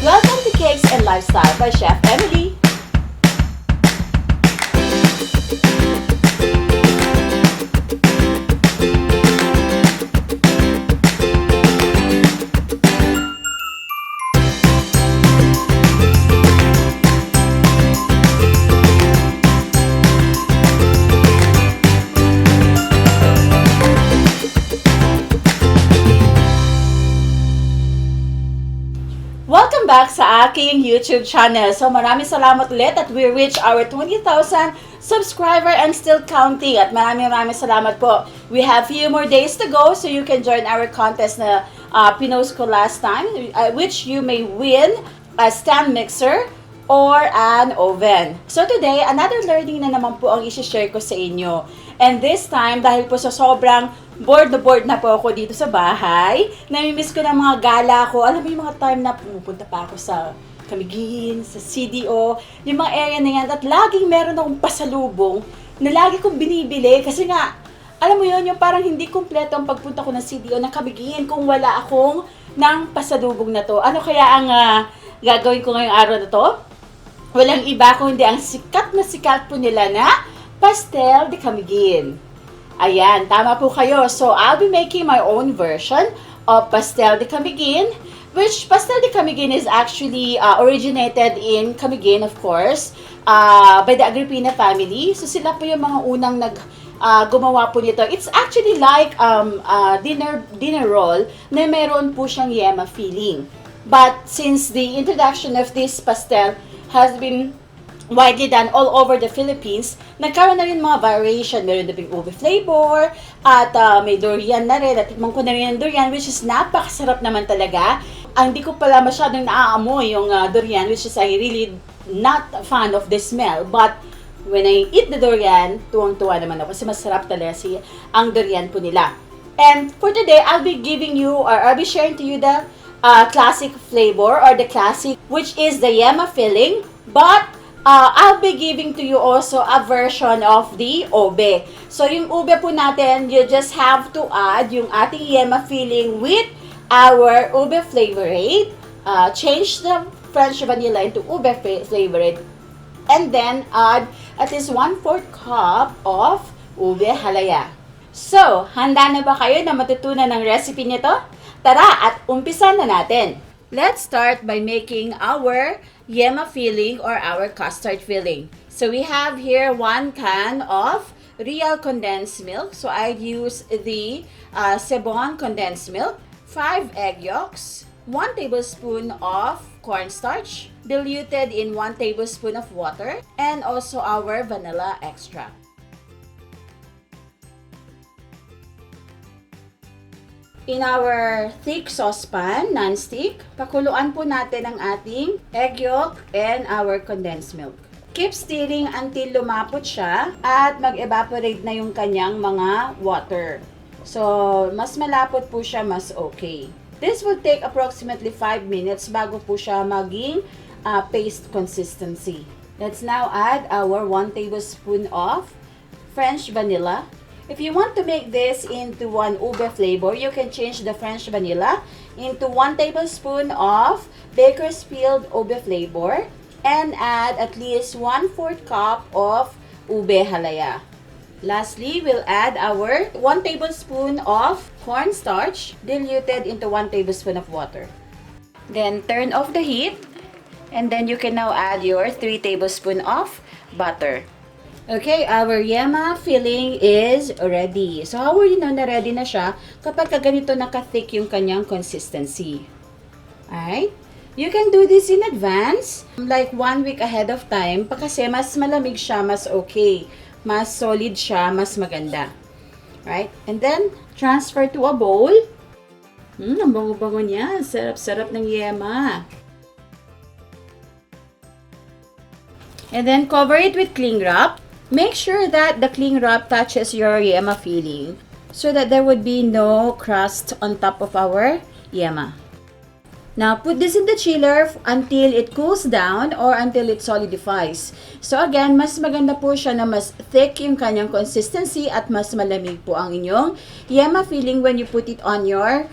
Welcome to Cakes and Lifestyle by Chef Emily. Welcome back sa aking YouTube channel. So maraming salamat ulit at we reach our 20,000 subscriber and still counting. At maraming salamat po. We have few more days to go so you can join our contest na pinost ko last time, which you may win a stand mixer or an oven. So today, another learning na naman po ang isi-share ko sa inyo. And this time, dahil po sa sobrang bored na po ako dito sa bahay, namimiss ko ng mga gala ko. Alam mo yung mga time na pumupunta pa ako sa Camuigin, sa CDO, yung mga area na yan. At laging meron akong pasalubong na lagi kong binibili. Kasi nga, alam mo yun, yung parang hindi kumpleto ang pagpunta ko ng CDO ng Camuigin kung wala akong ng pasalubong na to. Ano kaya ang gagawin ko ngayong araw na to? Walang iba kundi ang sikat po nila na Pastel de Camiguin. Ayan, tama po kayo. So, I'll be making my own version of Pastel de Camiguin, which Pastel de Camiguin is actually originated in Camuigin, of course, by the Agripina family. So, sila po yung mga unang gumawa po nito. It's actually like dinner roll na meron po siyang yema filling. But since the introduction of this pastel has been widely done all over the Philippines, nagkaroon na rin mga variation. Meron na rin ube flavor, at may durian na rin. At tikman ko na rin ang durian, which is napakasarap naman talaga. Hindi ko pala masyadong naaamoy yung durian, which is I really not a fan of the smell. But when I eat the durian, tuwang-tuwa naman ako kasi masarap talaga ang durian po nila. And for today, I'll be sharing to you the classic flavor or the classic, which is the yema filling. But I'll be giving to you also a version of the ube. So, yung ube po natin, you just have to add yung ating yema filling with our ube flavorade. Change the French vanilla into ube flavorade. And then, add at least 1/4 cup of ube halaya. So, handa na ba kayo na matutunan ng recipe nito? Tara, at umpisan na natin. Let's start by making our yema filling or our custard filling. So we have here 1 can of real condensed milk. So I'd use the cebon condensed milk, 5 egg yolks, 1 tablespoon of cornstarch, diluted in 1 tablespoon of water, and also our vanilla extract. In our thick saucepan, non-stick, pakuluan po natin ang ating egg yolk and our condensed milk. Keep stirring until lumapot siya at mag-evaporate na yung kanyang mga water. So, mas malapot po siya, mas okay. This will take approximately 5 minutes bago po siya maging paste consistency. Let's now add our 1 tablespoon of French vanilla. If you want to make this into an ube flavor, you can change the French vanilla into 1 tablespoon of baker's field ube flavor and add at least 1/4 cup of ube halaya. Lastly, we'll add our 1 tablespoon of cornstarch diluted into 1 tablespoon of water. Then turn off the heat, and then you can now add your 3 tablespoon of butter. Okay, our yema filling is ready. So, how will you know na ready na siya kapag ganito naka-thick yung kanyang consistency? Alright? You can do this in advance, like 1 week ahead of time, kasi mas malamig siya, mas okay. Mas solid siya, mas maganda. Right? And then, transfer to a bowl. Ang bango-bango niya. Sarap-sarap ng yema. And then, cover it with cling wrap. Make sure that the cling wrap touches your yema filling so that there would be no crust on top of our yema. Now, put this in the chiller until it cools down or until it solidifies. So again, mas maganda po siya na mas thick yung kanyang consistency at mas malamig po ang inyong yema filling when you put it on your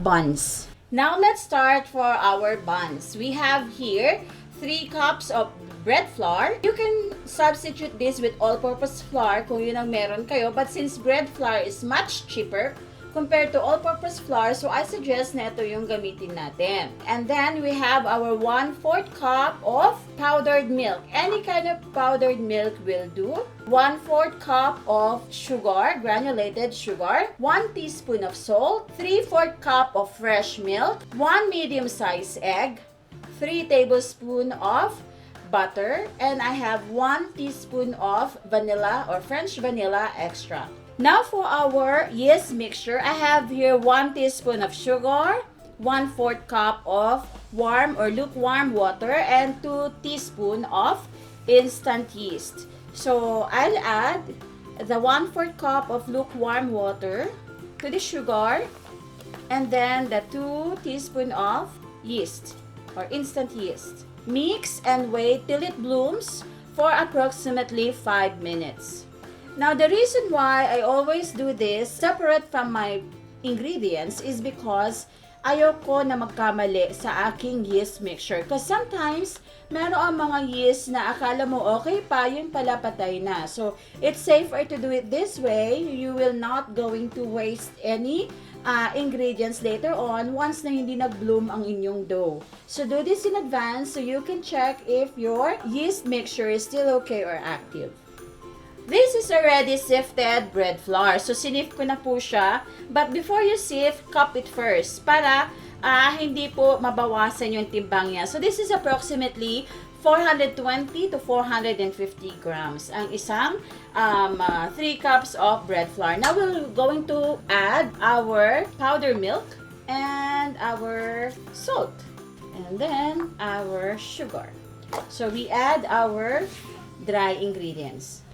buns. Now let's start for our buns. We have here 3 cups of bread flour. You can substitute this with all-purpose flour kung yun ang meron kayo. But since bread flour is much cheaper compared to all-purpose flour, so I suggest na ito yung gamitin natin. And then we have our 1/4 cup of powdered milk. Any kind of powdered milk will do. 1/4 cup of sugar, granulated sugar, 1 teaspoon of salt, 3/4 cup of fresh milk, 1 medium-sized egg, 3 tablespoons of butter, and I have 1 teaspoon of vanilla or French vanilla extract. Now for our yeast mixture, I have here 1 teaspoon of sugar, 1/4 cup of warm or lukewarm water, and 2 teaspoons of instant yeast. So I'll add the 1/4 cup of lukewarm water to the sugar, and then the 2 teaspoons of yeast or instant yeast. Mix and wait till it blooms for approximately 5 minutes. Now, the reason why I always do this separate from my ingredients is because ayoko na magkamali sa aking yeast mixture. Because sometimes, meron ang mga yeast na akala mo okay pa, yun pala patay na. So, it's safer to do it this way. You will not going to waste any ingredients later on once na hindi nag-bloom ang inyong dough. So, do this in advance so you can check if your yeast mixture is still okay or active. This is already sifted bread flour. So, sinif ko na po siya. But before you sift, cup it first para hindi po mabawasan yung timbang niya. So, this is approximately 420 to 450 grams. Ang isang 3 cups of bread flour. Now, we're going to add our powdered milk and our salt. And then, our sugar. So, we add our dry ingredients.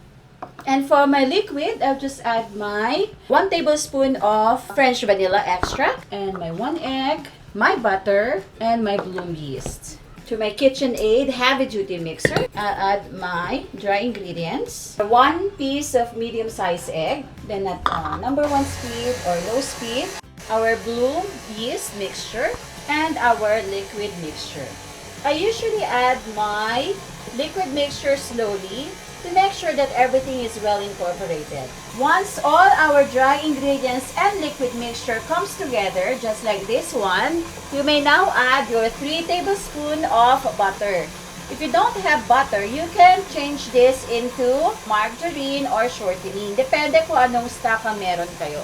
And for my liquid, I'll just add my 1 tablespoon of French vanilla extract and my 1 egg, my butter, and my bloom yeast. To my KitchenAid heavy-duty mixer, I'll add my dry ingredients. 1 piece of medium-sized egg, then at number 1 speed or low speed, our bloom yeast mixture, and our liquid mixture. I usually add my liquid mixture slowly to make sure that everything is well incorporated. Once all our dry ingredients and liquid mixture comes together, just like this one, you may now add your 3 tablespoons of butter. If you don't have butter, you can change this into margarine or shortening. Depende kung anong stock ang meron kayo.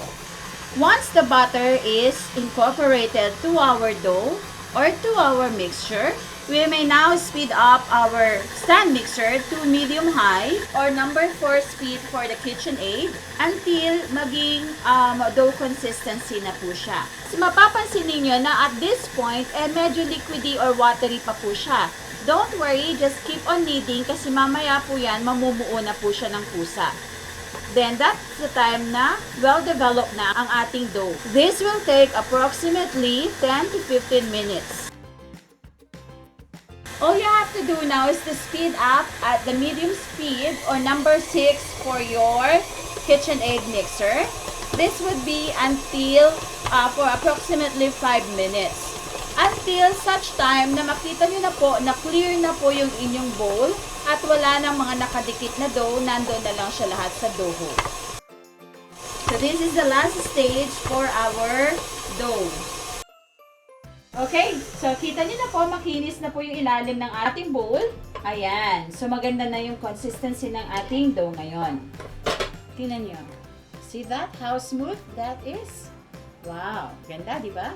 Once the butter is incorporated to our dough or to our mixture, we may now speed up our stand mixer to medium-high or number 4 speed for the KitchenAid until maging dough consistency na po siya. So, mapapansin niyo na at this point, medyo liquidy or watery pa po siya. Don't worry, just keep on kneading kasi mamaya po yan, mamumuo na po siya ng kusa. Then, that's the time na well-developed na ang ating dough. This will take approximately 10 to 15 minutes. All you have to do now is to speed up at the medium speed or number 6 for your KitchenAid mixer. This would be until for approximately 5 minutes. Until such time na makita nyo na po na clear na po yung inyong bowl at wala nang mga nakadikit na dough, nandoon na lang siya lahat sa dough. So this is the last stage for our dough. Okay, so kita niyo na po, makinis na po yung ilalim ng ating bowl. Ayan, so maganda na yung consistency ng ating dough ngayon. Tingnan niyo. See that? How smooth that is? Wow, ganda, di ba?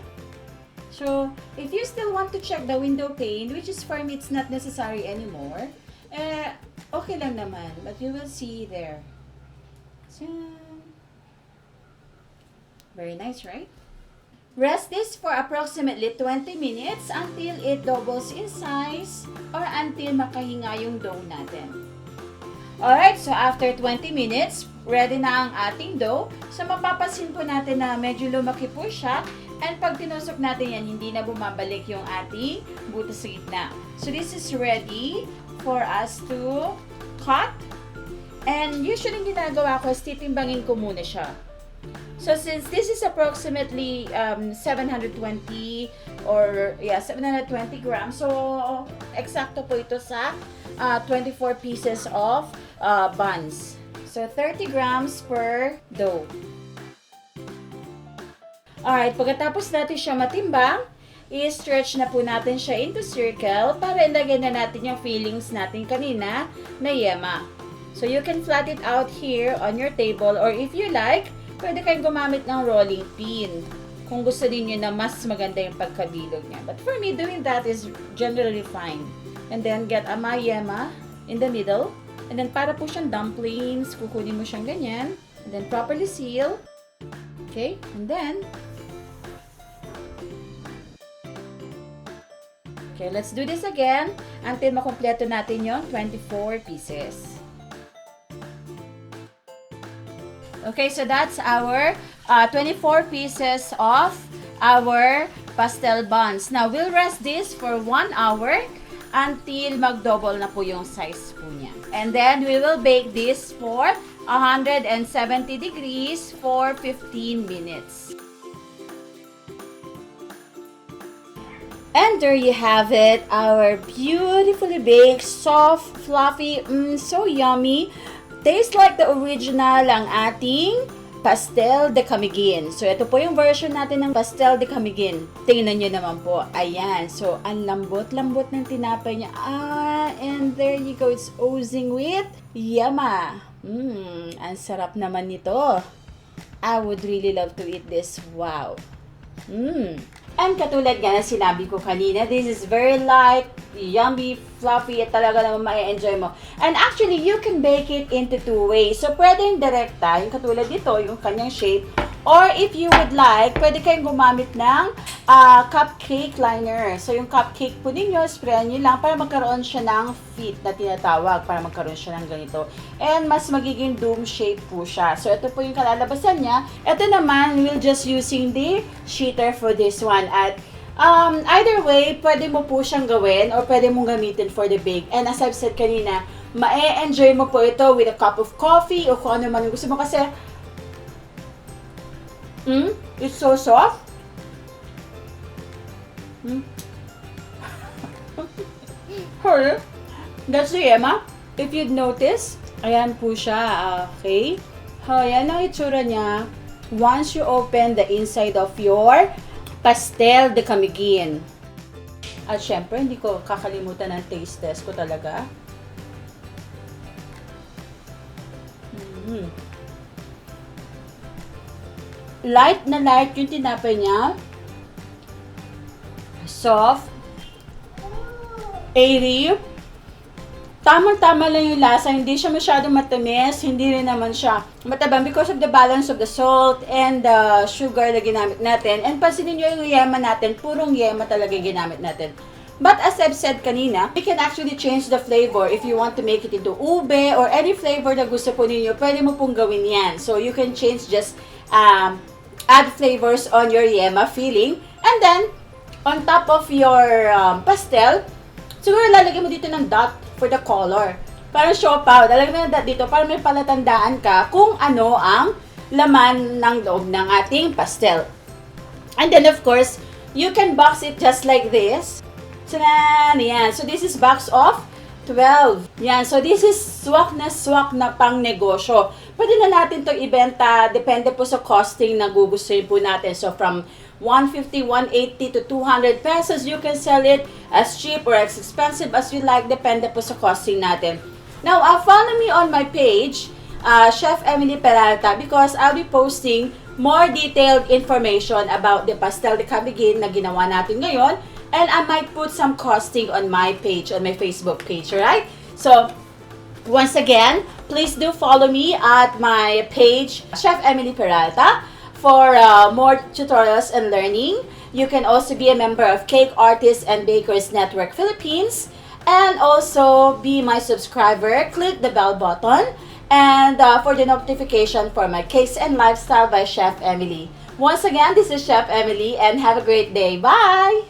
So, if you still want to check the window pane, which is for me, it's not necessary anymore, okay lang naman, but you will see there. So, very nice, right? Rest this for approximately 20 minutes until it doubles in size or until makahinga yung dough natin. Alright, so after 20 minutes, ready na ang ating dough. So mapapansin po natin na medyo lumaki po siya. And pag tinusok natin yan, hindi na bumabalik yung ating butas sa gitna. So this is ready for us to cut. And usually ginagawa ko is titimbangin ko muna siya. So since this is approximately 720 720 grams, so eksakto po ito sa 24 pieces of buns. So 30 grams per dough. Alright, pagkatapos natin siya matimbang, i-stretch na po natin siya into circle para ilagay na natin yung fillings natin kanina na yema. So you can flat it out here on your table, or if you like, pwede kayong gumamit ng rolling pin kung gusto niyo na mas maganda yung pagkabilog niya. But for me, doing that is generally fine. And then get a mayema in the middle. And then para po siyang dumplings, kukunin mo siyang ganyan. And then properly seal. Okay, and then okay, let's do this again until makumpleto natin yung 24 pieces. Okay, so that's our 24 pieces of our pastel buns. Now, we'll rest this for 1 hour until mag-double na po yung size po niya. And then, we will bake this for 170 degrees for 15 minutes. And there you have it, our beautifully baked, soft, fluffy, so yummy. Tastes like the original ang ating Pastel de Camiguin. So, ito po yung version natin ng Pastel de Camiguin. Tingnan nyo naman po. Ayan. So, ang lambot-lambot ng tinapay niya. And there you go. It's oozing with yama. Ang sarap naman nito. I would really love to eat this. Wow. And katulad nga na sinabi ko kanina, this is very light, yummy, fluffy, at talaga naman ma-enjoy mo. And actually, you can bake it into 2 ways. So, pwede yung direkta, yung katulad dito, yung kanyang shape. Or if you would like, pwede kayong gumamit ng cupcake liner. So, yung cupcake po ninyo, sprayan nyo lang para magkaroon siya ng fit na tinatawag, para magkaroon siya ng ganito. And mas magiging dome shape po siya. So, ito po yung kalalabasan niya. Ito naman, we'll just using the sheeter for this one. At either way, pwede mo po siyang gawin or pwede mong gamitin for the bake. And as I've said kanina, ma-enjoy mo po ito with a cup of coffee o kung ano man yung gusto mo kasi it's so soft. Hurry. That's the yema. If you'd notice, ayan po siya. Okay. Ayan ang itsura niya once you open the inside of your Pastel de Camiguin. At syempre, hindi ko kakalimutan ng taste test ko talaga. Light na light yung tinapay niya. Soft. Airy. Tamang-tama lang yung lasa. Hindi siya masyadong matamis. Hindi rin naman siya matabang because of the balance of the salt and the sugar na ginamit natin. And pansinin nyo yung yema natin. Purong yema talaga yung ginamit natin. But as I've said kanina, we can actually change the flavor if you want to make it into ube or any flavor na gusto po ninyo. Pwede mo pong gawin yan. So you can change just add flavors on your yema filling. And then, on top of your pastel, siguro lalagyan mo dito ng dot for the color. Para show pa, lalagyan mo ng dot dito para may palatandaan ka kung ano ang laman ng loob ng ating pastel. And then, of course, you can box it just like this. Yan. So, this is box of 12. Yan. So, this is swak na pang negosyo. Pwede na natin to ibenta. Depende po sa costing na gugustuhin po natin. So, from 150, 180 to 200 pesos, you can sell it as cheap or as expensive as you like. Depende po sa costing natin. Now, follow me on my page, Chef Emily Peralta, because I'll be posting more detailed information about the Pastel de Camiguin na ginawa natin ngayon. And I might put some costing on my page, on my Facebook page, alright? So, once again, please do follow me at my page, Chef Emily Peralta, for more tutorials and learning. You can also be a member of Cake Artists and Bakers Network Philippines, and also be my subscriber. Click the bell button, and for the notification for my Cakes and Lifestyle by Chef Emily. Once again, this is Chef Emily, and have a great day. Bye!